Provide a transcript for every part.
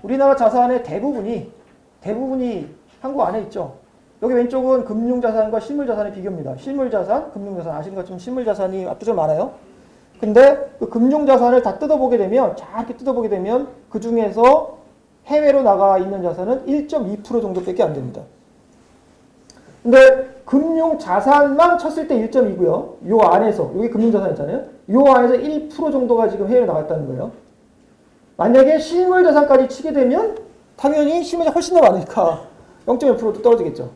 우리나라 자산의 대부분이 한국 안에 있죠. 여기 왼쪽은 금융자산과 실물자산의 비교입니다. 실물자산, 금융자산 아시는 것처럼 실물자산이 압도적으로 많아요. 근데 그 금융자산을 다 뜯어보게 되면 이렇게 뜯어보게 되면 그 중에서 해외로 나가 있는 자산은 1.2% 정도밖에 안 됩니다. 근데 금융자산만 쳤을 때 1.2고요. 요 안에서 여기 금융자산 있잖아요. 요 안에서 1% 정도가 지금 해외로 나갔다는 거예요. 만약에 실물자산까지 치게 되면 당연히 실물자산 훨씬 더 많으니까 0.1%도 떨어지겠죠.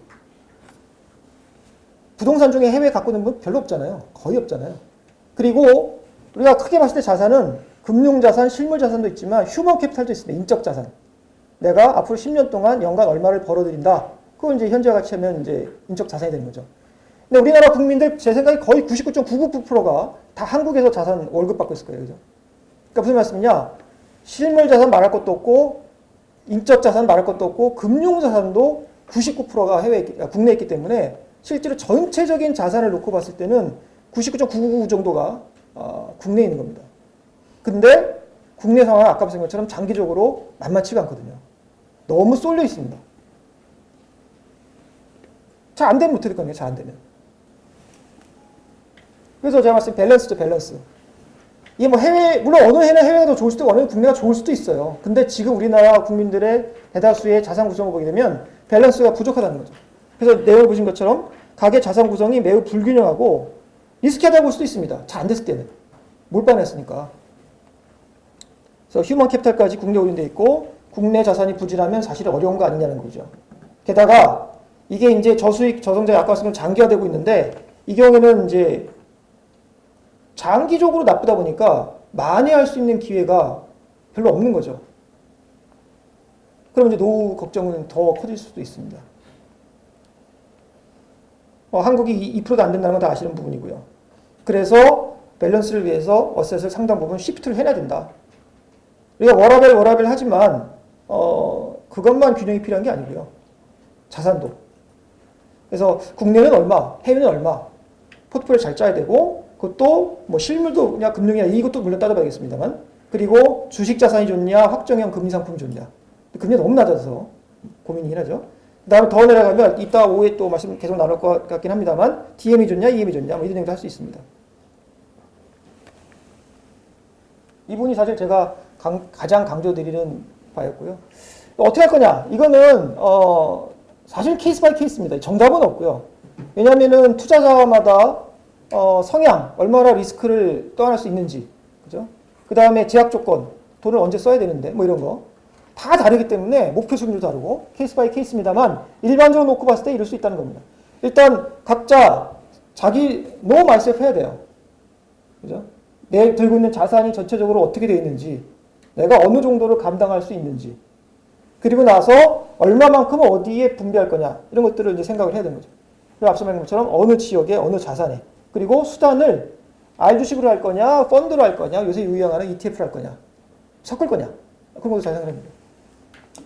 부동산 중에 해외 갖고 있는 분 별로 없잖아요. 거의 없잖아요. 그리고 우리가 크게 봤을 때 자산은 금융자산, 실물자산도 있지만 휴먼 캐피탈도 있습니다. 인적 자산. 내가 앞으로 10년 동안 연간 얼마를 벌어들인다. 그건 이제 현재 가치하면 이제 인적 자산이 되는 거죠. 근데 우리나라 국민들 제 생각에 거의 99.99%가 다 한국에서 자산 월급 받고 있을 거예요. 그죠? 그러니까 무슨 말씀이냐? 실물 자산 말할 것도 없고 인적 자산 말할 것도 없고 금융 자산도 99%가 국내에 있기 때문에 실제로 전체적인 자산을 놓고 봤을 때는 99.999 정도가 국내에 있는 겁니다. 근데 국내 상황은 아까 말씀드린 것처럼 장기적으로 만만치가 않거든요. 너무 쏠려 있습니다. 잘 안 되면 못할 거예요. 잘 안 되면. 그래서 제가 말씀 밸런스죠, 밸런스. 이게 뭐 물론 어느 해는 해외가 더 좋을 수도 있고 어느 국내가 좋을 수도 있어요. 근데 지금 우리나라 국민들의 대다수의 자산 구성을 보게 되면 밸런스가 부족하다는 거죠. 그래서 내용을 보신 것처럼 가계 자산 구성이 매우 불균형하고 리스키하다고 볼 수도 있습니다. 잘 안 됐을 때는. 몰빵했으니까. 그래서 휴먼 캐피탈까지 국내 오인되어 있고 국내 자산이 부진하면 사실 어려운 거 아니냐는 거죠. 게다가 이게 이제 저수익, 저성장이 아까 말씀드린 장기화되고 있는데 이 경우에는 이제 장기적으로 나쁘다 보니까 만회할 수 있는 기회가 별로 없는 거죠. 그럼 이제 노후 걱정은 더 커질 수도 있습니다. 한국이 2%도 안 된다는 건 다 아시는 부분이고요. 그래서 밸런스를 위해서 어셋을 상당 부분 시프트를 해야 된다. 우리가 워라밸 하지만 그것만 균형이 필요한 게 아니고요. 자산도. 그래서 국내는 얼마, 해외는 얼마, 포트폴리오를 잘 짜야 되고 그것도 뭐 실물도 그냥 금융이나 이것도 물론 따져봐야겠습니다만 그리고 주식 자산이 좋냐, 확정형 금리 상품이 좋냐. 금리가 너무 낮아서 고민이긴 하죠. 그 다음에 더 내려가면 이따 오후에 또 말씀 계속 나눌 것 같긴 합니다만 DM이 좋냐, EM이 좋냐 뭐 이런 얘기도 할 수 있습니다. 이분이 사실 제가 가장 강조드리는 바였고요. 어떻게 할 거냐? 이거는 사실 케이스 바이 케이스입니다. 정답은 없고요. 왜냐하면은 투자자마다 성향, 얼마나 리스크를 떠안을 수 있는지, 그죠? 그 다음에 제약 조건, 돈을 언제 써야 되는데, 뭐 이런 거. 다 다르기 때문에 목표 수익률도 다르고, 케이스 바이 케이스입니다만, 일반적으로 놓고 봤을 때 이럴 수 있다는 겁니다. 일단, 각자 자기 know myself 해야 돼요. 그죠? 내 들고 있는 자산이 전체적으로 어떻게 되어 있는지, 내가 어느 정도를 감당할 수 있는지, 그리고 나서 얼마만큼 어디에 분배할 거냐, 이런 것들을 이제 생각을 해야 되는 거죠. 그리고 앞서 말한 것처럼 어느 지역에, 어느 자산에, 그리고 수단을 알주식으로 할 거냐, 펀드로 할 거냐, 요새 유행하는 ETF로 할 거냐, 섞을 거냐, 그런 것도 잘 생각을 합니다.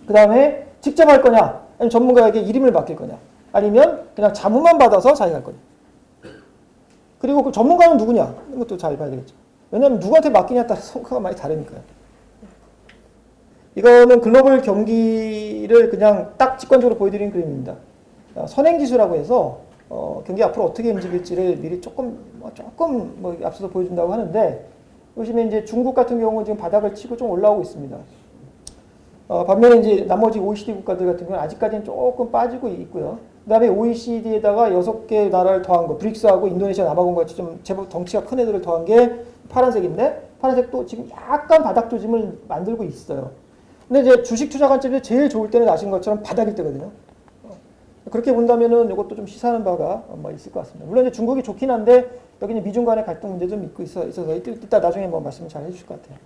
그 다음에 직접 할 거냐, 아니면 전문가에게 이름을 맡길 거냐, 아니면 그냥 자문만 받아서 자기가 할 거냐. 그리고 그 전문가는 누구냐, 이런 것도 잘 봐야 되겠죠. 왜냐하면 누구한테 맡기냐에 따라 성과가 많이 다르니까요. 이거는 글로벌 경기를 그냥 딱 직관적으로 보여드리는 그림입니다. 선행지수라고 해서 경기 앞으로 어떻게 움직일지를 미리 조금 앞서서 보여준다고 하는데 보시면 이제 중국 같은 경우는 지금 바닥을 치고 좀 올라오고 있습니다. 반면에 이제 나머지 OECD 국가들 같은 경우는 아직까지는 조금 빠지고 있고요. 그 다음에 OECD에다가 6개 나라를 더한 거, 브릭스하고 인도네시아, 남아공 같이 좀 제법 덩치가 큰 애들을 더한 게 파란색인데 파란색도 지금 약간 바닥 조짐을 만들고 있어요. 근데 이제 주식 투자 관점에서 제일 좋을 때는 아신 것처럼 바닥일 때거든요. 그렇게 본다면은 이것도 좀 시사하는 바가 있을 것 같습니다. 물론 이제 중국이 좋긴 한데 여기는 미중 간의 갈등 문제 좀 있어서 이따 나중에 말씀 잘 해주실 것 같아요.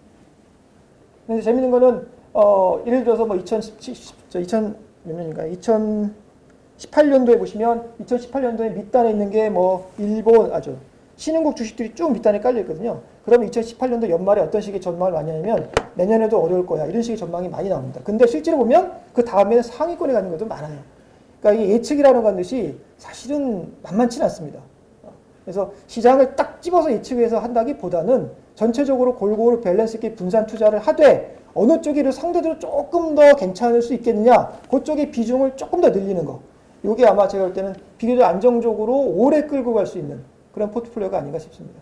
근데 재밌는 거는 예를 들어서 2018년도에 보시면 2018년도에 밑단에 있는 게 일본 신흥국 주식들이 쭉 밑단에 깔려 있거든요. 그러면 2018년도 연말에 어떤 식의 전망을 많이 하냐면 내년에도 어려울 거야. 이런 식의 전망이 많이 나옵니다. 근데 실제로 보면 그 다음에는 상위권에 가는 것도 많아요. 그러니까 이 예측이라는 것이 사실은 만만치는 않습니다. 그래서 시장을 딱 집어서 예측해서 한다기보다는 전체적으로 골고루 밸런스 있게 분산 투자를 하되 어느 쪽이 상대적으로 조금 더 괜찮을 수 있겠느냐, 그쪽의 비중을 조금 더 늘리는 거. 이게 아마 제가 볼 때는 비교적 안정적으로 오래 끌고 갈 수 있는 그런 포트폴리오가 아닌가 싶습니다.